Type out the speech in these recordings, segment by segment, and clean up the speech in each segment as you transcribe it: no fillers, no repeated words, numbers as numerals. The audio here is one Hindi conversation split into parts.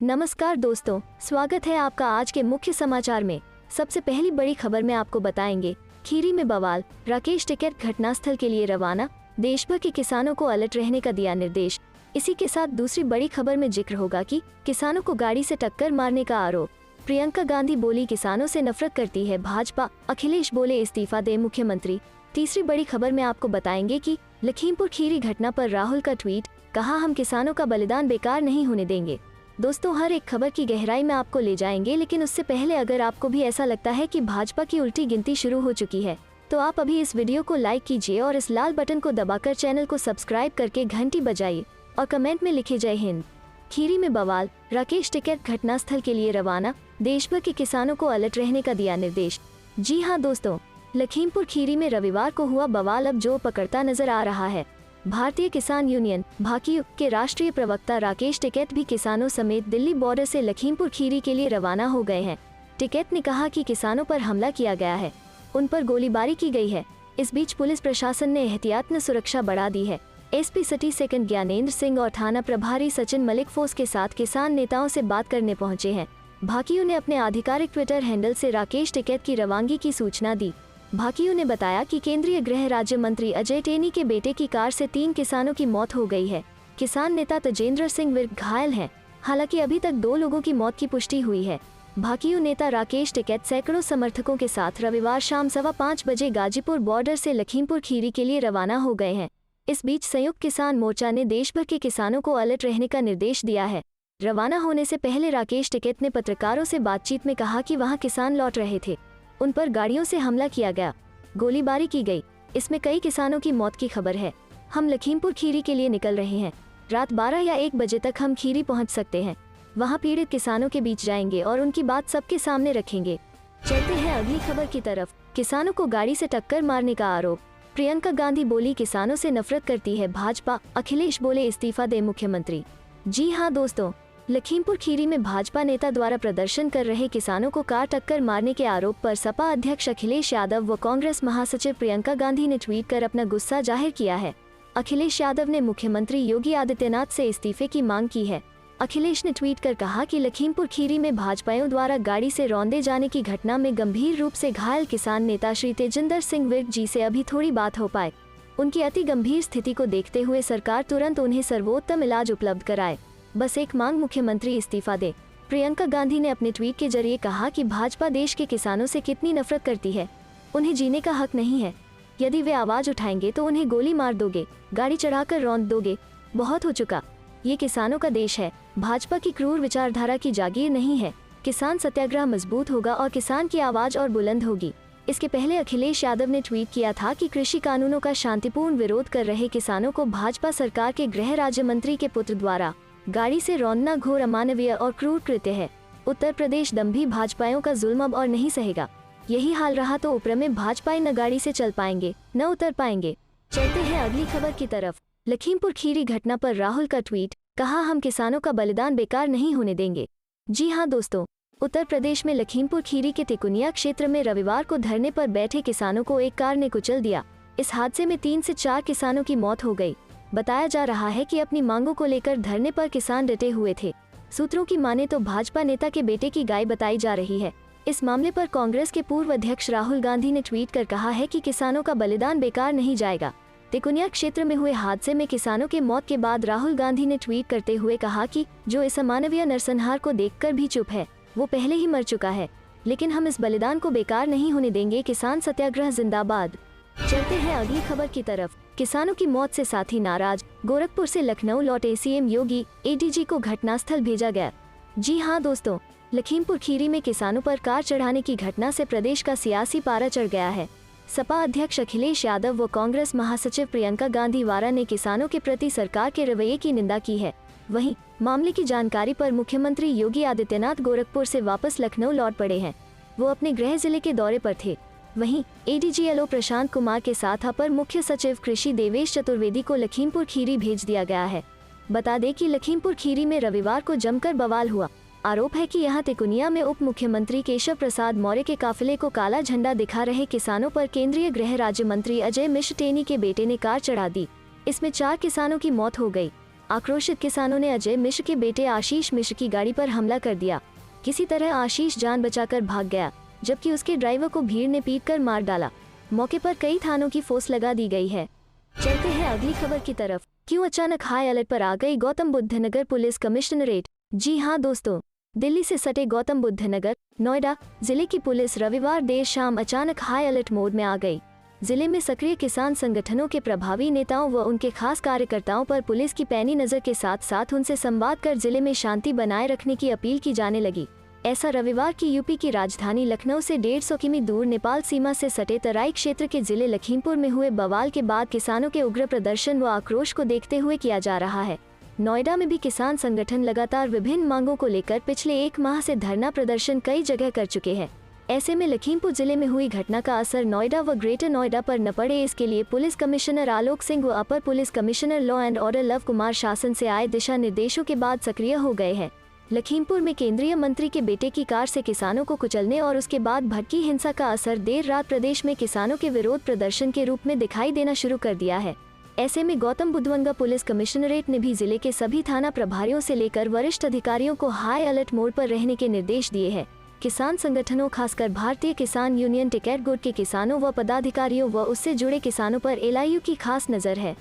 नमस्कार दोस्तों, स्वागत है आपका आज के मुख्य समाचार में। सबसे पहली बड़ी खबर में आपको बताएंगे, खीरी में बवाल, राकेश टिकैत घटनास्थल के लिए रवाना, देश भर के किसानों को अलर्ट रहने का दिया निर्देश। इसी के साथ दूसरी बड़ी खबर में जिक्र होगा कि किसानों को गाड़ी से टक्कर मारने का आरोप। प्रियंका गांधी बोली किसानों से नफरत करती है भाजपा, अखिलेश बोले इस्तीफा दे मुख्यमंत्री। तीसरी बड़ी खबर में आपको बताएंगे कि लखीमपुर खीरी घटना पर राहुल का ट्वीट, कहा हम किसानों का बलिदान बेकार नहीं होने देंगे। दोस्तों, हर एक खबर की गहराई में आपको ले जाएंगे, लेकिन उससे पहले अगर आपको भी ऐसा लगता है कि भाजपा की उल्टी गिनती शुरू हो चुकी है, तो आप अभी इस वीडियो को लाइक कीजिए और इस लाल बटन को दबाकर चैनल को सब्सक्राइब करके घंटी बजाइए और कमेंट में लिखे जय हिंद। खीरी में बवाल, राकेश टिकैत घटनास्थल के लिए रवाना, देश भर के किसानों को अलर्ट रहने का दिया निर्देश। जी हाँ दोस्तों, लखीमपुर खीरी में रविवार को हुआ बवाल अब जोर पकड़ता नजर आ रहा है। भारतीय किसान यूनियन भाकियू के राष्ट्रीय प्रवक्ता राकेश टिकैत भी किसानों समेत दिल्ली बॉर्डर से लखीमपुर खीरी के लिए रवाना हो गए हैं। टिकैत ने कहा कि किसानों पर हमला किया गया है, उन पर गोलीबारी की गई है। इस बीच पुलिस प्रशासन ने एहतियातन सुरक्षा बढ़ा दी है। SP city second Gyanendra Singh और थाना प्रभारी सचिन मलिक फोर्स के साथ किसान नेताओं से बात करने पहुंचे हैं। भाकियू ने अपने आधिकारिक ट्विटर हैंडल से राकेश टिकैत की रवानगी की सूचना दी। भाकियू ने बताया कि केंद्रीय गृह राज्य मंत्री अजय टेनी के बेटे की कार से 3 किसानों की मौत हो गई है। किसान नेता तजेंद्र सिंह विर्क घायल हैं। हालांकि अभी तक 2 लोगों की मौत की पुष्टि हुई है। भाकियू नेता राकेश टिकैत सैकड़ों समर्थकों के साथ रविवार शाम 5:15 बजे गाजीपुर बॉर्डर से लखीमपुर खीरी के लिए रवाना हो गए हैं। इस बीच संयुक्त किसान मोर्चा ने देश भर के किसानों को अलर्ट रहने का निर्देश दिया है। रवाना होने से पहले राकेश टिकैत ने पत्रकारों से बातचीत में कहा कि वहाँ किसान लौट रहे थे, उन पर गाड़ियों से हमला किया गया, गोलीबारी की गई, इसमें कई किसानों की मौत की खबर है। हम लखीमपुर खीरी के लिए निकल रहे हैं। रात 12 या 1 बजे तक हम खीरी पहुंच सकते हैं। वहां पीड़ित किसानों के बीच जाएंगे और उनकी बात सबके सामने रखेंगे। चलते हैं अगली खबर की तरफ। किसानों को गाड़ी से टक्कर मारने का आरोप। प्रियंका गांधी बोली किसानों से नफरत करती है भाजपा, अखिलेश बोले इस्तीफा दे मुख्यमंत्री। जी हाँ दोस्तों, लखीमपुर खीरी में भाजपा नेता द्वारा प्रदर्शन कर रहे किसानों को कार टक्कर मारने के आरोप पर सपा अध्यक्ष अखिलेश यादव व कांग्रेस महासचिव प्रियंका गांधी ने ट्वीट कर अपना गुस्सा जाहिर किया है। अखिलेश यादव ने मुख्यमंत्री योगी आदित्यनाथ से इस्तीफे की मांग की है। अखिलेश ने ट्वीट कर कहा कि लखीमपुर खीरी में भाजपाइयों द्वारा गाड़ी से रौंदे जाने की घटना में गंभीर रूप से घायल किसान नेता श्री तेजिंदर सिंह विर्क जी से अभी थोड़ी बात हो पाए। उनकी अति गंभीर स्थिति को देखते हुए सरकार तुरंत उन्हें सर्वोत्तम इलाज उपलब्ध कराए। बस एक मांग, मुख्यमंत्री इस्तीफा दे। प्रियंका गांधी ने अपने ट्वीट के जरिए कहा कि भाजपा देश के किसानों से कितनी नफरत करती है, उन्हें जीने का हक नहीं है। यदि वे आवाज उठाएंगे तो उन्हें गोली मार दोगे, गाड़ी चढ़ाकर रौंद दोगे। बहुत हो चुका, ये किसानों का देश है। भाजपा की क्रूर विचारधारा की जागीर नहीं है। किसान सत्याग्रह मजबूत होगा और किसान की आवाज और बुलंद होगी। इसके पहले अखिलेश यादव ने ट्वीट किया था कि कृषि कानूनों का शांतिपूर्ण विरोध कर रहे किसानों को भाजपा सरकार के गृह राज्य मंत्री के पुत्र द्वारा गाड़ी से रौंदना घोर अमानवीय और क्रूर कृत्य है। उत्तर प्रदेश दम्भी भाजपाइयों का जुल्म अब और नहीं सहेगा। यही हाल रहा तो ऊपर में भाजपाई न गाड़ी से चल पाएंगे न उतर पाएंगे। चलते हैं अगली खबर की तरफ। लखीमपुर खीरी घटना पर राहुल का ट्वीट, कहा हम किसानों का बलिदान बेकार नहीं होने देंगे। जी हाँ दोस्तों, उत्तर प्रदेश में लखीमपुर खीरी के तिकुनिया क्षेत्र में रविवार को धरने पर बैठे किसानों को एक कार ने कुचल दिया। इस हादसे में 3 से 4 किसानों की मौत हो गई। बताया जा रहा है कि अपनी मांगों को लेकर धरने पर किसान डटे हुए थे। सूत्रों की माने तो भाजपा नेता के बेटे की गाय बताई जा रही है। इस मामले पर कांग्रेस के पूर्व अध्यक्ष राहुल गांधी ने ट्वीट कर कहा है कि किसानों का बलिदान बेकार नहीं जाएगा। तिकुनिया क्षेत्र में हुए हादसे में किसानों के मौत के बाद राहुल गांधी ने ट्वीट करते हुए कहा कि जो इस अमानवीय नरसंहार को देखकर भी चुप है, वो पहले ही मर चुका है, लेकिन हम इस बलिदान को बेकार नहीं होने देंगे। किसान सत्याग्रह जिंदाबाद। चलते हैं अगली खबर की तरफ। किसानों की मौत से साथी नाराज, गोरखपुर से लखनऊ लौटे सीएम योगी, एडीजी को घटनास्थल भेजा गया। जी हाँ दोस्तों, लखीमपुर खीरी में किसानों पर कार चढ़ाने की घटना से प्रदेश का सियासी पारा चढ़ गया है। सपा अध्यक्ष अखिलेश यादव व कांग्रेस महासचिव प्रियंका गांधी वारा ने किसानों के प्रति सरकार के रवैये की निंदा की है। वहीं मामले की जानकारी पर मुख्यमंत्री योगी आदित्यनाथ गोरखपुर से वापस लखनऊ लौट पड़े हैं। वो अपने गृह जिले के दौरे पर थे। वहीं एडीजीएलओ प्रशांत कुमार के साथ अपर मुख्य सचिव कृषि देवेश चतुर्वेदी को लखीमपुर खीरी भेज दिया गया है। बता दें कि लखीमपुर खीरी में रविवार को जमकर बवाल हुआ। आरोप है कि यहां तिकुनिया में उप मुख्यमंत्री केशव प्रसाद मौर्य के काफिले को काला झंडा दिखा रहे किसानों पर केंद्रीय गृह राज्य मंत्री अजय मिश्र टेनी के बेटे ने कार चढ़ा दी। इसमें 4 किसानों की मौत हो गई। आक्रोशित किसानों ने अजय मिश्र के बेटे आशीष मिश्र की गाड़ी पर हमला कर दिया। किसी तरह आशीष जान बचाकर भाग गया, जबकि उसके ड्राइवर को भीड़ ने पीटकर मार डाला। मौके पर कई थानों की फोर्स लगा दी गई है। चलते हैं अगली खबर की तरफ। क्यों अचानक हाई अलर्ट पर आ गई गौतम बुद्ध नगर पुलिस कमिश्नरेट? जी हाँ दोस्तों, दिल्ली से सटे गौतम बुद्ध नगर, नोएडा जिले की पुलिस रविवार देर शाम अचानक हाई अलर्ट मोड में आ गई। जिले में सक्रिय किसान संगठनों के प्रभावी नेताओं व उनके खास कार्यकर्ताओं पर पुलिस की पैनी नजर के साथ साथ उनसे संवाद कर जिले में शांति बनाए रखने की अपील की जाने लगी। ऐसा रविवार की यूपी की राजधानी लखनऊ से 150 किमी दूर नेपाल सीमा से सटे तराई क्षेत्र के जिले लखीमपुर में हुए बवाल के बाद किसानों के उग्र प्रदर्शन व आक्रोश को देखते हुए किया जा रहा है। नोएडा में भी किसान संगठन लगातार विभिन्न मांगों को लेकर पिछले 1 माह से धरना प्रदर्शन कई जगह कर चुके हैं। ऐसे में लखीमपुर जिले में हुई घटना का असर नोएडा व ग्रेटर नोएडा पर न पड़े, इसके लिए पुलिस कमिश्नर आलोक सिंह व अपर police commissioner law and order Lav Kumar शासन से आए दिशा निर्देशों के बाद सक्रिय हो गए हैं। लखीमपुर में केंद्रीय मंत्री के बेटे की कार से किसानों को कुचलने और उसके बाद भड़की हिंसा का असर देर रात प्रदेश में किसानों के विरोध प्रदर्शन के रूप में दिखाई देना शुरू कर दिया है। ऐसे में गौतम बुद्धनगर पुलिस कमिश्नरेट ने भी जिले के सभी थाना प्रभारियों से लेकर वरिष्ठ अधिकारियों को हाई अलर्ट मोड पर रहने के निर्देश दिए हैं। किसान संगठनों खासकर भारतीय किसान यूनियन टिकैत गुट के किसानों व पदाधिकारियों व उससे जुड़े किसानों पर एलआईयू की खास नजर है।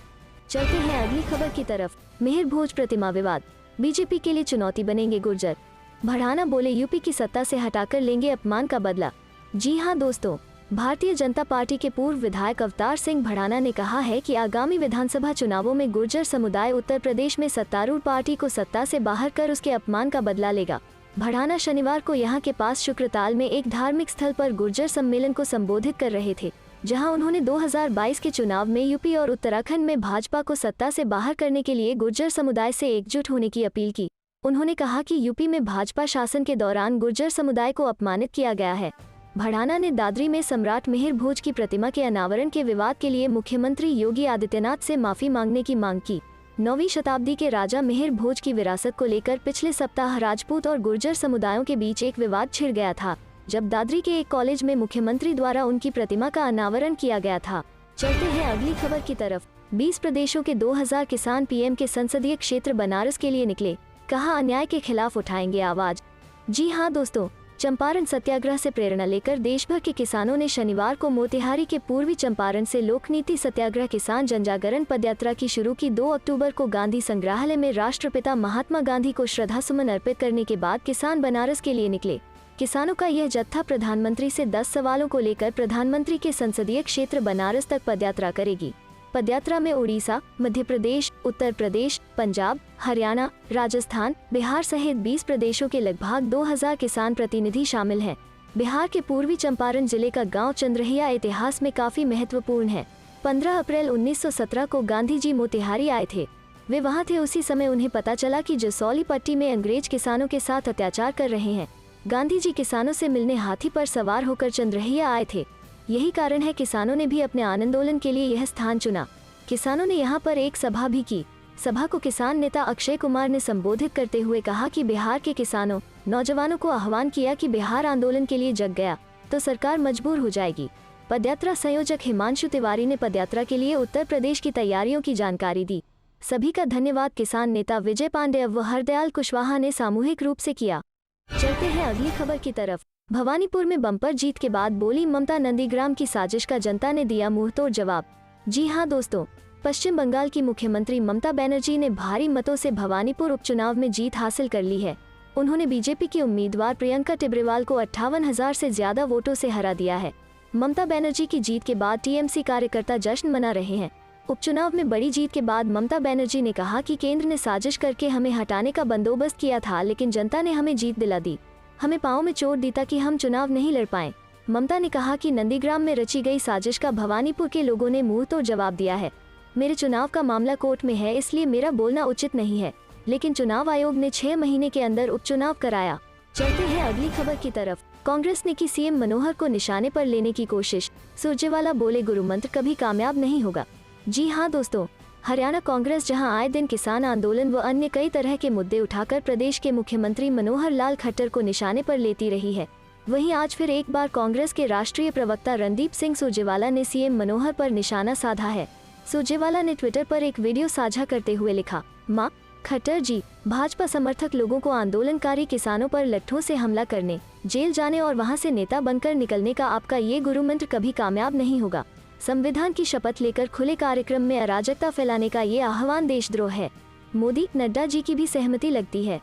चलते हैं अगली खबर की तरफ। मिहिर भोज प्रतिमा विवाद, बीजेपी के लिए चुनौती बनेंगे गुर्जर। भड़ाना बोले यूपी की सत्ता से हटाकर लेंगे अपमान का बदला। जी हां दोस्तों, भारतीय जनता पार्टी के पूर्व विधायक अवतार सिंह भड़ाना ने कहा है कि आगामी विधानसभा चुनावों में गुर्जर समुदाय उत्तर प्रदेश में सत्तारूढ़ पार्टी को सत्ता से बाहर कर उसके अपमान का बदला लेगा। भड़ाना शनिवार को यहां के पास शुक्रताल में एक धार्मिक स्थल पर गुर्जर सम्मेलन को संबोधित कर रहे थे, जहां उन्होंने 2022 के चुनाव में यूपी और उत्तराखंड में भाजपा को सत्ता से बाहर करने के लिए गुर्जर समुदाय से एकजुट होने की अपील की। उन्होंने कहा कि यूपी में भाजपा शासन के दौरान गुर्जर समुदाय को अपमानित किया गया है। भड़ाना ने दादरी में सम्राट मिहिर भोज की प्रतिमा के अनावरण के विवाद के लिए मुख्यमंत्री योगी आदित्यनाथ से माफी मांगने की मांग की। 9वीं शताब्दी के राजा मिहिर भोज की विरासत को लेकर पिछले सप्ताह राजपूत और गुर्जर समुदायों के बीच एक विवाद छिड़ गया था, जब दादरी के एक कॉलेज में मुख्यमंत्री द्वारा उनकी प्रतिमा का अनावरण किया गया था। चलते हैं अगली खबर की तरफ। 20 प्रदेशों के 2000 किसान पीएम के संसदीय क्षेत्र बनारस के लिए निकले, कहा अन्याय के खिलाफ उठाएंगे आवाज। जी हां दोस्तों, चंपारण सत्याग्रह से प्रेरणा लेकर देश भर के किसानों ने शनिवार को मोतिहारी के पूर्वी चंपारण से लोकनीति सत्याग्रह किसान जनजागरण पदयात्रा की शुरू की। 2 अक्टूबर को गांधी संग्रहालय में राष्ट्रपिता महात्मा गांधी को श्रद्धासुमन अर्पित करने के बाद किसान बनारस के लिए निकले। किसानों का यह जत्था प्रधानमंत्री से 10 सवालों को लेकर प्रधानमंत्री के संसदीय क्षेत्र बनारस तक पदयात्रा करेगी। पदयात्रा में उड़ीसा, मध्य प्रदेश, उत्तर प्रदेश, पंजाब, हरियाणा, राजस्थान, बिहार सहित 20 प्रदेशों के लगभग 2000 किसान प्रतिनिधि शामिल हैं। बिहार के पूर्वी चंपारण जिले का गांव चंद्रहिया इतिहास में काफी महत्वपूर्ण है। 15 अप्रैल 1917 को गांधी जी मोतिहारी आए थे। वे वहां थे उसी समय उन्हें पता चला कि जसौली पट्टी में अंग्रेज किसानों के साथ अत्याचार कर रहे हैं। गांधी जी किसानों से मिलने हाथी पर सवार होकर चंद्रहिया आए थे। यही कारण है किसानों ने भी अपने आंदोलन के लिए यह स्थान चुना। किसानों ने यहाँ पर एक सभा भी की। सभा को किसान नेता अक्षय कुमार ने संबोधित करते हुए कहा कि बिहार के किसानों, नौजवानों को आह्वान किया कि बिहार आंदोलन के लिए जग गया तो सरकार मजबूर हो जाएगी। पदयात्रा संयोजक हिमांशु तिवारी ने पदयात्रा के लिए उत्तर प्रदेश की तैयारियों की जानकारी दी। सभी का धन्यवाद किसान नेता विजय पांडेय व हरदयाल कुशवाहा ने सामूहिक रूप से किया। चलते हैं अगली खबर की तरफ। भवानीपुर में बम्पर जीत के बाद बोली ममता, नंदीग्राम की साजिश का जनता ने दिया मुंहतोड़ जवाब। जी हां दोस्तों, पश्चिम बंगाल की मुख्यमंत्री ममता बनर्जी ने भारी मतों से भवानीपुर उपचुनाव में जीत हासिल कर ली है। उन्होंने बीजेपी की उम्मीदवार प्रियंका टिब्रेवाल को 58,000 से ज्यादा वोटों से हरा दिया है। ममता बनर्जी की जीत के बाद टीएमसी कार्यकर्ता जश्न मना रहे हैं। उपचुनाव में बड़ी जीत के बाद ममता बनर्जी ने कहा कि केंद्र ने साजिश करके हमें हटाने का बंदोबस्त किया था, लेकिन जनता ने हमें जीत दिला दी। हमें पांव में चोट दी ताकि हम चुनाव नहीं लड़ पाएं। ममता ने कहा कि नंदीग्राम में रची गई साजिश का भवानीपुर के लोगों ने मुंहतोड़ जवाब दिया है। मेरे चुनाव का मामला कोर्ट में है, इसलिए मेरा बोलना उचित नहीं है, लेकिन चुनाव आयोग ने 6 महीने के अंदर उपचुनाव कराया। चलते हैं अगली खबर की तरफ। कांग्रेस ने की सीएम मनोहर को निशाने पर लेने की कोशिश, सुरजेवाला बोले गुरु मंत्र कभी कामयाब नहीं होगा। जी हां दोस्तों, हरियाणा कांग्रेस जहां आए दिन किसान आंदोलन व अन्य कई तरह के मुद्दे उठाकर प्रदेश के मुख्यमंत्री मनोहर लाल खट्टर को निशाने पर लेती रही है, वहीं आज फिर एक बार कांग्रेस के राष्ट्रीय प्रवक्ता रणदीप सिंह सुरजेवाला ने सीएम मनोहर पर निशाना साधा है। सुरजेवाला ने ट्विटर पर एक वीडियो साझा करते हुए लिखा, मां खट्टर जी, भाजपा समर्थक लोगों को आंदोलनकारी किसानों पर लट्ठों से हमला करने, जेल जाने और वहां से नेता बनकर निकलने का आपका ये गुरु मंत्र कभी कामयाब नहीं होगा। संविधान की शपथ लेकर खुले कार्यक्रम में अराजकता फैलाने का ये आह्वान देशद्रोह है। मोदी नड्डा जी की भी सहमति लगती है।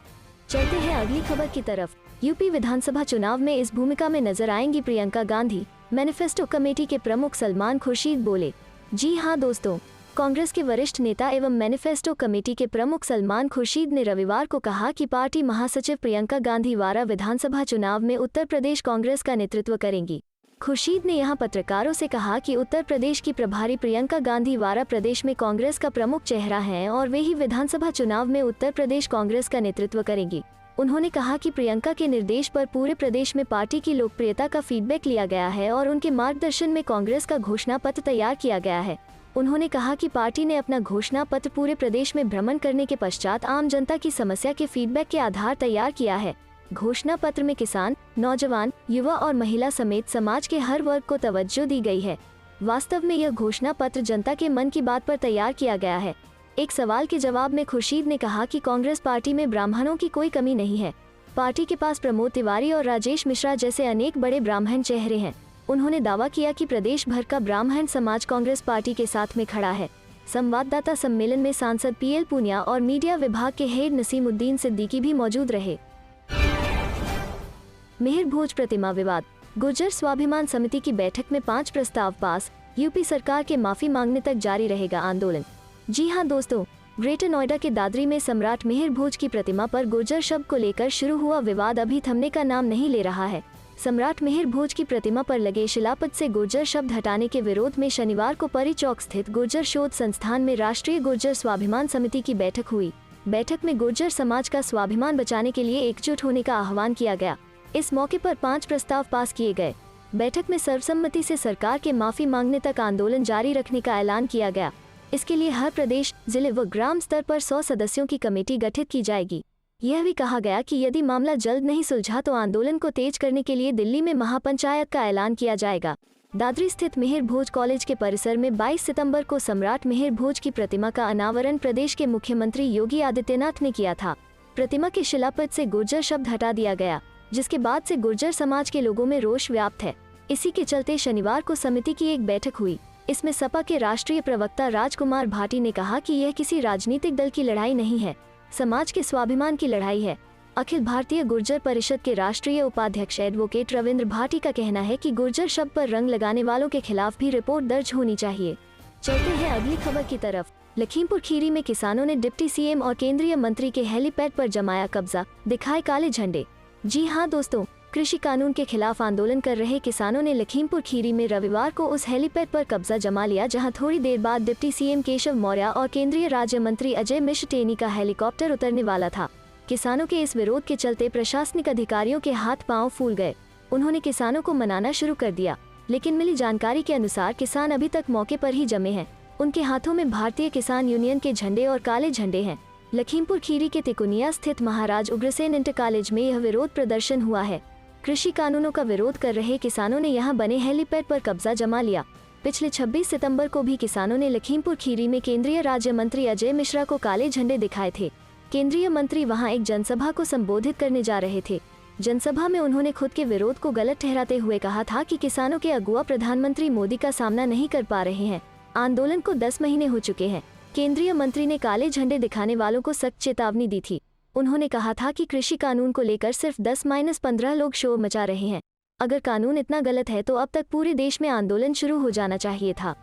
चलते हैं अगली खबर की तरफ। यूपी विधानसभा चुनाव में इस भूमिका में नजर आएंगी प्रियंका गांधी। मैनिफेस्टो कमेटी के प्रमुख सलमान खुर्शीद बोले। जी हां दोस्तों, कांग्रेस के वरिष्ठ नेता एवं मैनिफेस्टो कमेटी के प्रमुख सलमान खुर्शीद ने रविवार को कहा कि पार्टी महासचिव प्रियंका गांधी वारा विधानसभा चुनाव में उत्तर प्रदेश कांग्रेस का नेतृत्व करेंगी। खुर्शीद ने यहां पत्रकारों से कहा कि उत्तर प्रदेश की प्रभारी प्रियंका गांधी वारा प्रदेश में कांग्रेस का प्रमुख चेहरा हैं और वे ही विधानसभा चुनाव में उत्तर प्रदेश कांग्रेस का नेतृत्व करेंगी। उन्होंने कहा कि प्रियंका के निर्देश पर पूरे प्रदेश में पार्टी की लोकप्रियता का फीडबैक लिया गया है और उनके मार्गदर्शन में कांग्रेस का घोषणा पत्र तैयार किया गया है। उन्होंने कहा कि पार्टी ने अपना घोषणा पत्र पूरे प्रदेश में भ्रमण करने के पश्चात आम जनता की समस्या के फीडबैक के आधार तैयार किया है। घोषणा पत्र में किसान, नौजवान, युवा और महिला समेत समाज के हर वर्ग को तवज्जो दी गई है। वास्तव में यह घोषणा पत्र जनता के मन की बात पर तैयार किया गया है। एक सवाल के जवाब में खुर्शीद ने कहा कि कांग्रेस पार्टी में ब्राह्मणों की कोई कमी नहीं है। पार्टी के पास प्रमोद तिवारी और राजेश मिश्रा जैसे अनेक बड़े ब्राह्मण चेहरे हैं। उन्होंने दावा किया कि प्रदेश भर का ब्राह्मण समाज कांग्रेस पार्टी के साथ में खड़ा है। संवाददाता सम्मेलन में सांसद पीएल पूनिया और मीडिया विभाग के हेड नसीमुद्दीन सिद्दीकी भी मौजूद रहे। मेहर भोज प्रतिमा विवाद, गुर्जर स्वाभिमान समिति की बैठक में 5 प्रस्ताव पास, यूपी सरकार के माफी मांगने तक जारी रहेगा आंदोलन। जी हां दोस्तों, ग्रेटर नोएडा के दादरी में सम्राट मेहर भोज की प्रतिमा पर गुर्जर शब्द को लेकर शुरू हुआ विवाद अभी थमने का नाम नहीं ले रहा है। सम्राट मेहर भोज की प्रतिमा पर लगे शिलापट से गुर्जर शब्द हटाने के विरोध में शनिवार को परी चौक स्थित गुर्जर शोध संस्थान में राष्ट्रीय गुर्जर स्वाभिमान समिति की बैठक हुई। बैठक में गुर्जर समाज का स्वाभिमान बचाने के लिए एकजुट होने का आह्वान किया गया। इस मौके पर 5 प्रस्ताव पास किए गए। बैठक में सर्वसम्मति से सरकार के माफी मांगने तक आंदोलन जारी रखने का ऐलान किया गया। इसके लिए हर प्रदेश, जिले व ग्राम स्तर पर 100 सदस्यों की कमेटी गठित की जाएगी। यह भी कहा गया कि यदि मामला जल्द नहीं सुलझा तो आंदोलन को तेज करने के लिए दिल्ली में महापंचायत का ऐलान किया जाएगा। दादरी स्थित मेहर भोज कॉलेज के परिसर में 22 सितंबर को सम्राट मेहर भोज की प्रतिमा का अनावरण प्रदेश के मुख्यमंत्री योगी आदित्यनाथ ने किया था। प्रतिमा के शिलापट से गुर्जर शब्द हटा दिया गया, जिसके बाद से गुर्जर समाज के लोगों में रोष व्याप्त है। इसी के चलते शनिवार को समिति की एक बैठक हुई। इसमें सपा के राष्ट्रीय प्रवक्ता राजकुमार भाटी ने कहा कि यह किसी राजनीतिक दल की लड़ाई नहीं है, समाज के स्वाभिमान की लड़ाई है। अखिल भारतीय गुर्जर परिषद के राष्ट्रीय उपाध्यक्ष एडवोकेट रविंद्र भाटी का कहना है कि गुर्जर शब्द पर रंग लगाने वालों के खिलाफ भी रिपोर्ट दर्ज होनी चाहिए। चलते हैं अगली खबर की तरफ। लखीमपुर खीरी में किसानों ने डिप्टी सीएम और केंद्रीय मंत्री के हेलीपैड पर जमाया कब्जा, दिखाए काले झंडे। जी हां दोस्तों, कृषि कानून के खिलाफ आंदोलन कर रहे किसानों ने लखीमपुर खीरी में रविवार को उस हेलीपैड पर कब्जा जमा लिया जहां थोड़ी देर बाद डिप्टी सीएम केशव मौर्य और केंद्रीय राज्य मंत्री अजय मिश्र टेनी का हेलीकॉप्टर उतरने वाला था। किसानों के इस विरोध के चलते प्रशासनिक अधिकारियों के हाथ पांव फूल गए। उन्होंने किसानों को मनाना शुरू कर दिया, लेकिन मिली जानकारी के अनुसार किसान अभी तक मौके पर ही जमे हैं। उनके हाथों में भारतीय किसान यूनियन के झंडे और काले झंडे हैं। लखीमपुर खीरी के तिकुनिया स्थित महाराज उग्रसेन इंटर कॉलेज में यह विरोध प्रदर्शन हुआ है। कृषि कानूनों का विरोध कर रहे किसानों ने यहां बने हेलीपैड पर कब्जा जमा लिया। पिछले 26 सितंबर को भी किसानों ने लखीमपुर खीरी में केंद्रीय राज्य मंत्री अजय मिश्रा को काले झंडे दिखाए थे। केंद्रीय मंत्री वहां एक जनसभा को संबोधित करने जा रहे थे। जनसभा में उन्होंने खुद के विरोध को गलत ठहराते हुए कहा था कि किसानों के अगुआ प्रधानमंत्री मोदी का सामना नहीं कर पा रहे हैं। आंदोलन को 10 महीने हो चुके हैं। केंद्रीय मंत्री ने काले झंडे दिखाने वालों को सख्त चेतावनी दी थी। उन्होंने कहा था कि कृषि कानून को लेकर सिर्फ 10-15 लोग शोर मचा रहे हैं। अगर कानून इतना गलत है तो अब तक पूरे देश में आंदोलन शुरू हो जाना चाहिए था।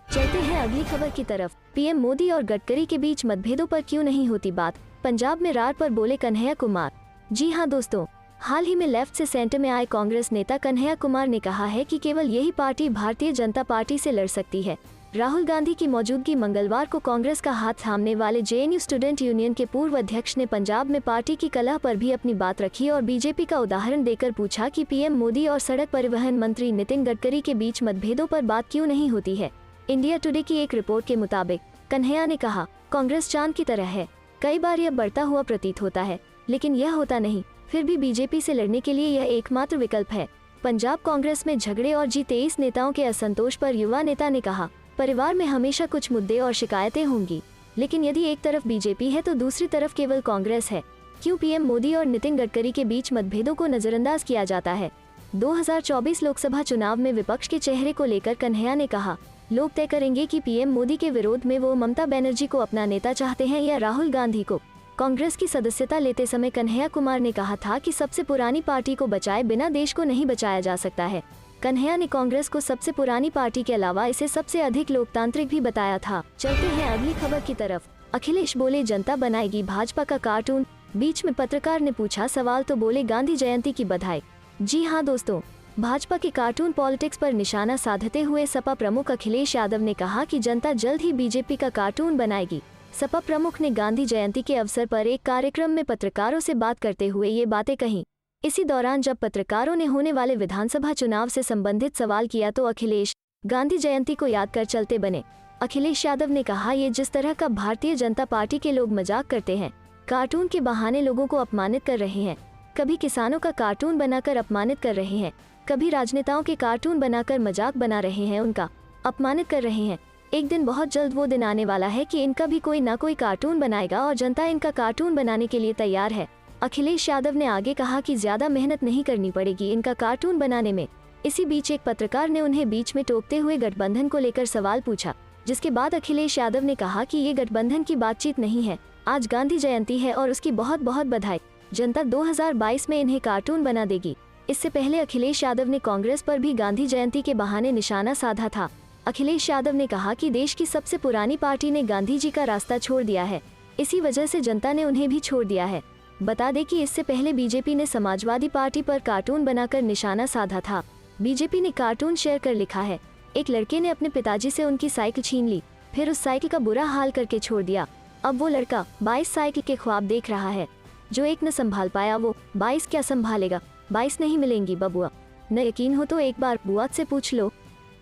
चलते हैं अगली खबर की तरफ। पीएम मोदी और गडकरी के बीच मतभेदों पर क्यों नहीं होती बात, पंजाब में रार पर बोले कन्हैया कुमार। जी हां दोस्तों, हाल ही में लेफ्ट से सेंटर में आए कांग्रेस नेता कन्हैया कुमार ने कहा है कि केवल यही पार्टी भारतीय जनता पार्टी से लड़ सकती है। राहुल गांधी की मौजूदगी मंगलवार को कांग्रेस का हाथ थामने वाले जेएनयू स्टूडेंट यूनियन के पूर्व अध्यक्ष ने पंजाब में पार्टी की कलह पर भी अपनी बात रखी और बीजेपी का उदाहरण देकर पूछा कि पीएम मोदी और सड़क परिवहन मंत्री नितिन गडकरी के बीच मतभेदों पर बात क्यों नहीं होती है। इंडिया टुडे की एक रिपोर्ट के मुताबिक कन्हैया ने कहा, कांग्रेस चांद की तरह है, कई बार यह बढ़ता हुआ प्रतीत होता है, लेकिन यह होता नहीं। फिर भी बीजेपी से लड़ने के लिए यह एकमात्र विकल्प है। पंजाब कांग्रेस में झगड़े और G23 नेताओं के असंतोष पर युवा नेता ने कहा, परिवार में हमेशा कुछ मुद्दे और शिकायतें होंगी। लेकिन यदि एक तरफ बीजेपी है तो दूसरी तरफ केवल कांग्रेस है। क्यों पीएम मोदी और नितिन गडकरी के बीच मतभेदों को नजरअंदाज किया जाता है? 2024 लोकसभा चुनाव में विपक्ष के चेहरे को लेकर कन्हैया ने कहा, लोग तय करेंगे कि पीएम मोदी के विरोध में वो ममता बनर्जी को अपना नेता चाहते हैं या राहुल गांधी को। कांग्रेस की सदस्यता लेते समय कन्हैया कुमार ने कहा था कि सबसे पुरानी पार्टी को बचाए बिना देश को नहीं बचाया जा सकता है। कन्हैया ने कांग्रेस को सबसे पुरानी पार्टी के अलावा इसे सबसे अधिक लोकतांत्रिक भी बताया था। चलते हैं अगली खबर की तरफ। अखिलेश बोले जनता बनाएगी भाजपा का कार्टून। बीच में पत्रकार ने पूछा सवाल तो बोले गांधी जयंती की बधाई। जी हाँ दोस्तों, भाजपा के कार्टून पॉलिटिक्स पर निशाना साधते हुए सपा प्रमुख अखिलेश यादव ने कहा कि जनता जल्द ही बीजेपी का कार्टून बनाएगी। सपा प्रमुख ने गांधी जयंती के अवसर पर एक कार्यक्रम में पत्रकारों से बात करते हुए ये बातें कहीं। इसी दौरान जब पत्रकारों ने होने वाले विधानसभा चुनाव से संबंधित सवाल किया तो अखिलेश गांधी जयंती को याद कर चलते बने। अखिलेश यादव ने कहा, ये जिस तरह का भारतीय जनता पार्टी के लोग मजाक करते हैं, कार्टून के बहाने लोगों को अपमानित कर रहे हैं, कभी किसानों का कार्टून बनाकर अपमानित कर रहे हैं, कभी राजनेताओं के कार्टून बनाकर मजाक बना रहे हैं, उनका अपमानित कर रहे हैं। एक दिन बहुत जल्द वो दिन आने वाला है कि इनका भी कोई ना कोई कार्टून बनाएगा और जनता इनका कार्टून बनाने के लिए तैयार है। अखिलेश यादव ने आगे कहा कि ज्यादा मेहनत नहीं करनी पड़ेगी इनका कार्टून बनाने में। इसी बीच एक पत्रकार ने उन्हें बीच में टोकते हुए गठबंधन को लेकर सवाल पूछा, जिसके बाद अखिलेश यादव ने कहा कि ये गठबंधन की बातचीत नहीं है, आज गांधी जयंती है और उसकी बहुत बहुत बधाई। जनता 2022 में इन्हें कार्टून बना देगी। इससे पहले अखिलेश यादव ने कांग्रेस पर भी गांधी जयंती के बहाने निशाना साधा था। अखिलेश यादव ने कहा कि देश की सबसे पुरानी पार्टी ने गांधी जी का रास्ता छोड़ दिया है, इसी वजह से जनता ने उन्हें भी छोड़ दिया है। बता दें कि इससे पहले बीजेपी ने समाजवादी पार्टी पर कार्टून बनाकर निशाना साधा था। बीजेपी ने कार्टून शेयर कर लिखा है, एक लड़के ने अपने पिताजी से उनकी साइकिल छीन ली, फिर उस साइकिल का बुरा हाल करके छोड़ दिया। अब वो लड़का 22 साइकिल के ख्वाब देख रहा है, जो एक न संभाल पाया वो 22 क्या संभालेगा, 22 नहीं मिलेंगी बबुआ। न यकीन हो तो एक बार बुआ से पूछ लो।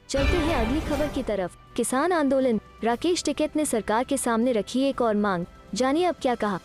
चलते हैं अगली खबर की तरफ। किसान आंदोलन, राकेश टिकैत ने सरकार के सामने रखी एक और मांग, जानिए अब क्या कहा।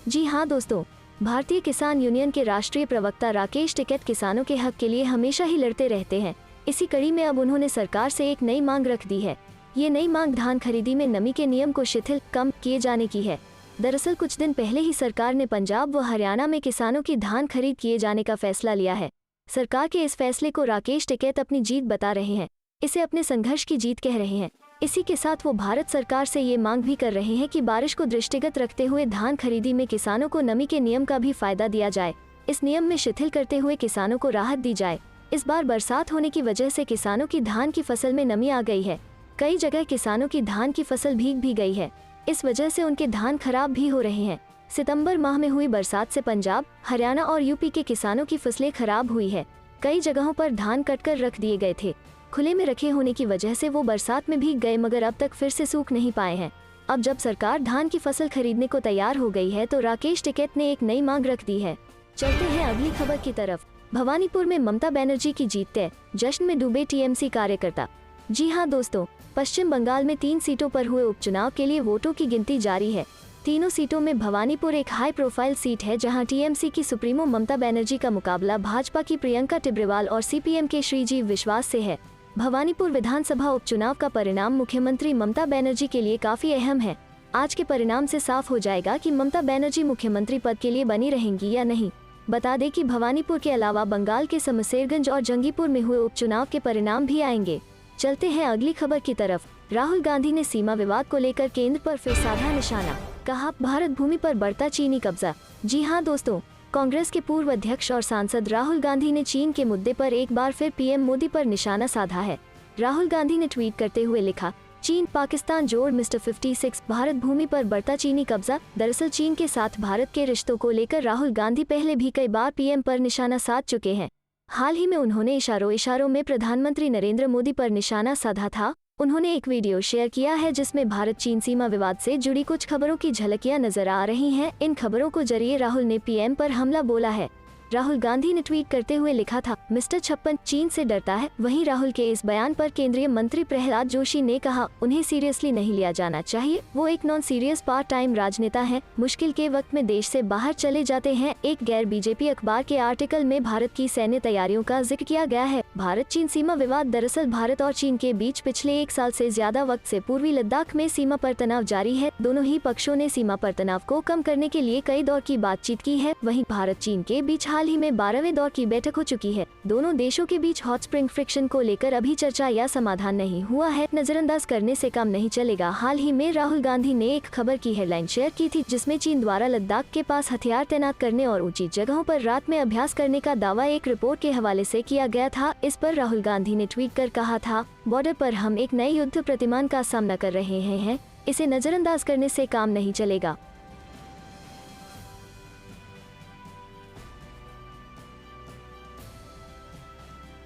जी हाँ दोस्तों, भारतीय किसान यूनियन के राष्ट्रीय प्रवक्ता राकेश टिकैत किसानों के हक के लिए हमेशा ही लड़ते रहते हैं। इसी कड़ी में अब उन्होंने सरकार से एक नई मांग रख दी है। ये नई मांग धान खरीदी में नमी के नियम को शिथिल कम किए जाने की है। दरअसल कुछ दिन पहले ही सरकार ने पंजाब व हरियाणा में किसानों की धान खरीद किए जाने का फैसला लिया है। सरकार के इस फैसले को राकेश टिकैत अपनी जीत बता रहे हैं, इसे अपने संघर्ष की जीत कह रहे हैं। इसी के साथ वो भारत सरकार से ये मांग भी कर रहे हैं कि बारिश को दृष्टिगत रखते हुए धान खरीदी में किसानों को नमी के नियम का भी फायदा दिया जाए। इस नियम में शिथिल करते हुए किसानों को राहत दी जाए। इस बार बरसात होने की वजह से किसानों की धान की फसल में नमी आ गई है। कई जगह किसानों की धान की फसल भीग भी गई है, इस वजह से उनके धान खराब भी हो रहे हैं। सितंबर माह में हुई बरसात से पंजाब, हरियाणा और यूपी के किसानों की फसलें खराब हुई है। कई जगहों पर धान कटकर रख दिए गए थे, खुले में रखे होने की वजह से वो बरसात में भीग गए, मगर अब तक फिर से सूख नहीं पाए हैं। अब जब सरकार धान की फसल खरीदने को तैयार हो गई है तो राकेश टिकैत ने एक नई मांग रख दी है। चलते हैं अगली खबर की तरफ। भवानीपुर में ममता बनर्जी की जीत तय, जश्न में डूबे टीएमसी कार्यकर्ता। जी हाँ दोस्तों, पश्चिम बंगाल में 3 सीटों पर हुए उपचुनाव के लिए वोटों की गिनती जारी है। तीनों सीटों में भवानीपुर एक हाई प्रोफाइल सीट है, जहां टीएमसी की सुप्रीमो ममता बनर्जी का मुकाबला भाजपा की प्रियंका टिब्रेवाल और सीपीएम के श्रीजीव विश्वास से है। भवानीपुर विधानसभा उपचुनाव का परिणाम मुख्यमंत्री ममता बनर्जी के लिए काफी अहम है। आज के परिणाम से साफ हो जाएगा कि ममता बनर्जी मुख्यमंत्री पद के लिए बनी रहेंगी या नहीं। बता दें कि भवानीपुर के अलावा बंगाल के समशेरगंज और जंगीपुर में हुए उपचुनाव के परिणाम भी आएंगे। चलते हैं अगली खबर की तरफ। राहुल गांधी ने सीमा विवाद को लेकर केंद्र पर फिर साधा निशाना, कहा भारत भूमि पर बढ़ता चीनी कब्जा। जी हाँ दोस्तों, कांग्रेस के पूर्व अध्यक्ष और सांसद राहुल गांधी ने चीन के मुद्दे पर एक बार फिर पीएम मोदी पर निशाना साधा है। राहुल गांधी ने ट्वीट करते हुए लिखा, चीन पाकिस्तान जोड़ मिस्टर 56, भारत भूमि पर बढ़ता चीनी कब्जा। दरअसल चीन के साथ भारत के रिश्तों को लेकर राहुल गांधी पहले भी कई बार पीएम पर निशाना साध चुके हैं। हाल ही में उन्होंने इशारों में प्रधानमंत्री नरेंद्र मोदी पर निशाना साधा था। उन्होंने एक वीडियो शेयर किया है जिसमें भारत चीन सीमा विवाद से जुड़ी कुछ खबरों की झलकियां नजर आ रही हैं। इन खबरों को जरिए राहुल ने पीएम पर हमला बोला है। राहुल गांधी ने ट्वीट करते हुए लिखा था, मिस्टर 56 चीन से डरता है। वहीं राहुल के इस बयान पर केंद्रीय मंत्री प्रहलाद जोशी ने कहा, उन्हें सीरियसली नहीं लिया जाना चाहिए, वो एक नॉन सीरियस पार्ट टाइम राजनेता हैं, मुश्किल के वक्त में देश से बाहर चले जाते हैं। एक गैर बीजेपी अखबार के आर्टिकल में भारत की सैन्य तैयारियों का जिक्र किया गया है। भारत चीन सीमा विवाद। दरअसल भारत और चीन के बीच पिछले 1 साल से ज्यादा वक्त से पूर्वी लद्दाख में सीमा पर तनाव जारी है। दोनों ही पक्षों ने सीमा पर तनाव को कम करने के लिए कई दौर की बातचीत की है। वहीं भारत चीन के बीच हाल ही में 12वें दौर की बैठक हो चुकी है। दोनों देशों के बीच हॉट स्प्रिंग फ्रिक्शन को लेकर अभी चर्चा या समाधान नहीं हुआ है। नजरअंदाज करने से काम नहीं चलेगा। हाल ही में राहुल गांधी ने एक खबर की हेडलाइन शेयर की थी, जिसमें चीन द्वारा लद्दाख के पास हथियार तैनात करने और ऊंची जगहों पर रात में अभ्यास करने का दावा एक रिपोर्ट के हवाले से किया गया था। इस पर राहुल गांधी ने ट्वीट कर कहा था, बॉर्डर पर हम एक नए युद्ध प्रतिमान का सामना कर रहे हैं, इसे नजरअंदाज करने से काम नहीं चलेगा।